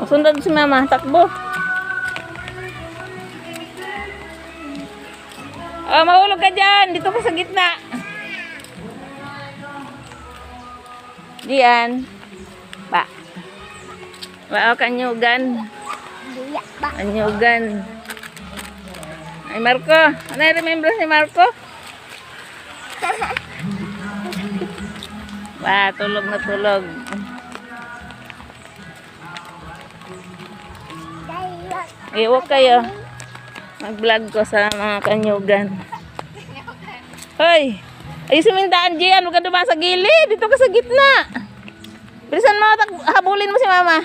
Sundan si mama. Takbo. Oh, mahulog ka dyan. Dito ka sa gitna. Diyan. Ba. Ba, kanyugan. Kanyugan. Ay, Marco. Ano yung remembrance ni Marco? Ba, tulog na tulog. Iwag kayo. Mag-vlog ko sa mga kanyugan. Hoy! Ayusin mo yung daan dyan. Huwag ka dumaan sa gilid. Dito ka sa gitna. Bilisan mo. Habulin mo si mama.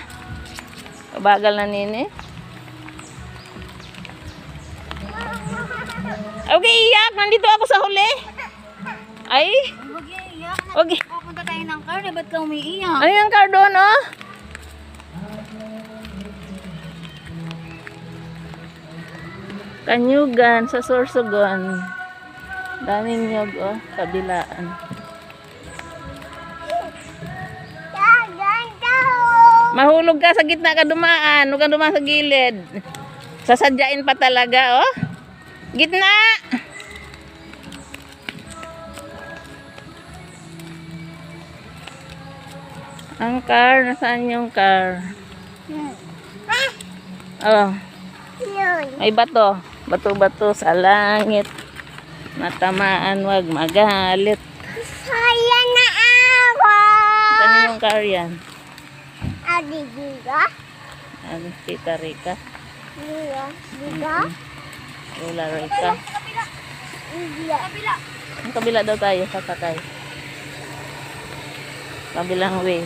Bagal na nini. Okay, iyak. Nandito ako sa huli. Ay. Huwag iiyak. Okay. Pupunta tayo ng car. Ba't ka umiiyak? Ano yung car doon, oh? Kanyugan sa Sorsogon. Daming nyog, oh. Kabilaan. Mahulog ka sa gitna ka dumaan. Huwag ka dumaan sa gilid. Sasadyain pa talaga, oh. Gitna! Ang car. Nasaan yung car? Oh. May bato. Bato-bato sa langit. Matamaan, wag magalit. Saya na ako! Kaninong car yan? Adi Giga? Ano, Tita Rica? Giga? Lola Rica. Giga. Kabila. Ang kabila daw tayo, sasakay. Kabilang way.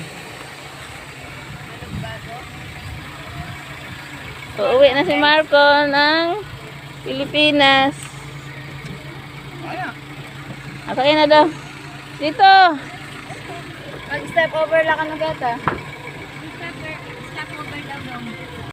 Uuwi na si Marco ng Pilipinas. Asakay na daw. Dito. Mag-step over lang ka na gata. Step over daw.